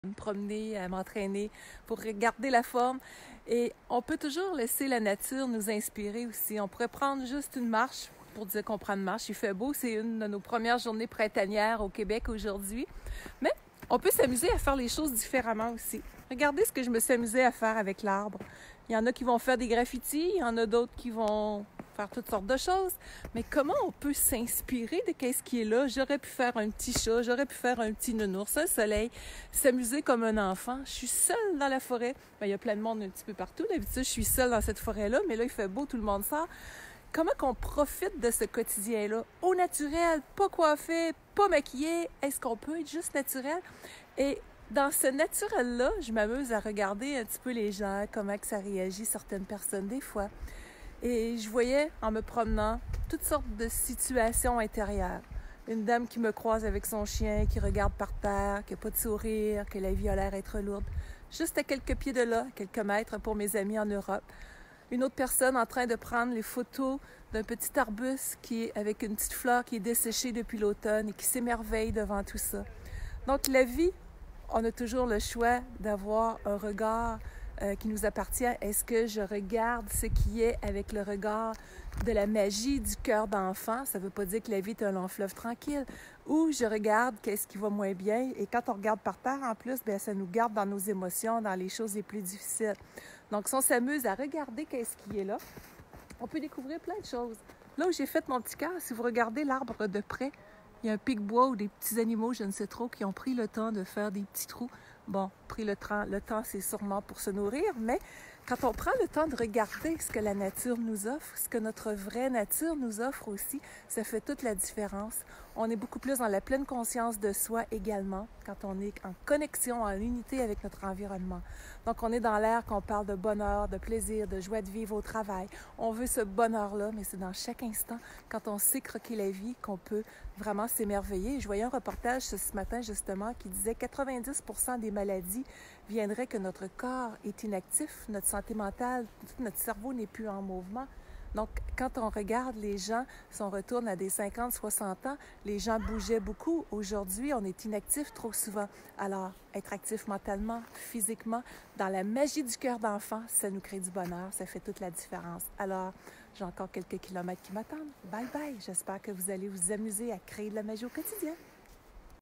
me promener, à m'entraîner pour garder la forme. Et on peut toujours laisser la nature nous inspirer aussi. On pourrait prendre juste une marche pour dire qu'on prend une marche. Il fait beau, c'est une de nos premières journées printanières au Québec aujourd'hui. Mais on peut s'amuser à faire les choses différemment aussi. Regardez ce que je me suis amusée à faire avec l'arbre. Il y en a qui vont faire des graffitis, il y en a d'autres qui vont faire toutes sortes de choses. Mais comment on peut s'inspirer de qu'est-ce qui est là? J'aurais pu faire un petit chat, j'aurais pu faire un petit nounours, un soleil, s'amuser comme un enfant. Je suis seule dans la forêt. Bien, il y a plein de monde un petit peu partout. D'habitude, je suis seule dans cette forêt-là, mais là, il fait beau, tout le monde sort. Comment qu'on profite de ce quotidien-là, au naturel, pas coiffé, pas maquillé? Est-ce qu'on peut être juste naturel? Et dans ce naturel-là, je m'amuse à regarder un petit peu les gens, comment que ça réagit, certaines personnes des fois. Et je voyais, en me promenant, toutes sortes de situations intérieures. Une dame qui me croise avec son chien, qui regarde par terre, qui n'a pas de sourire, que la vie a l'air être lourde. Juste à quelques pieds de là, quelques mètres pour mes amis en Europe. Une autre personne en train de prendre les photos d'un petit arbuste avec une petite fleur qui est desséchée depuis l'automne et qui s'émerveille devant tout ça. Donc la vie, on a toujours le choix d'avoir un regard qui nous appartient. Est-ce que je regarde ce qui est avec le regard de la magie du cœur d'enfant? Ça ne veut pas dire que la vie est un long fleuve tranquille. Ou je regarde qu'est-ce qui va moins bien. Et quand on regarde par terre, en plus, bien, ça nous garde dans nos émotions, dans les choses les plus difficiles. Donc, si on s'amuse à regarder qu'est-ce qui est là, on peut découvrir plein de choses. Là où j'ai fait mon petit cœur, si vous regardez l'arbre de près, il y a un pic-bois ou des petits animaux, je ne sais trop, qui ont pris le temps de faire des petits trous. Bon, pris le temps, c'est sûrement pour se nourrir, mais quand on prend le temps de regarder ce que la nature nous offre, ce que notre vraie nature nous offre aussi, ça fait toute la différence. On est beaucoup plus dans la pleine conscience de soi également, quand on est en connexion, en unité avec notre environnement. Donc, on est dans l'air qu'on parle de bonheur, de plaisir, de joie de vivre au travail. On veut ce bonheur-là, mais c'est dans chaque instant, quand on sait croquer la vie, qu'on peut vraiment s'émerveiller. Je voyais un reportage ce matin, justement, qui disait 90% des maladies viendraient que notre corps est inactif, notre santé mentale, notre cerveau n'est plus en mouvement. Donc, quand on regarde les gens, si on retourne à des 50, 60 ans, les gens bougeaient beaucoup. Aujourd'hui, on est inactif trop souvent. Alors, être actif mentalement, physiquement, dans la magie du cœur d'enfant, ça nous crée du bonheur, ça fait toute la différence. Alors, j'ai encore quelques kilomètres qui m'attendent. Bye bye! J'espère que vous allez vous amuser à créer de la magie au quotidien.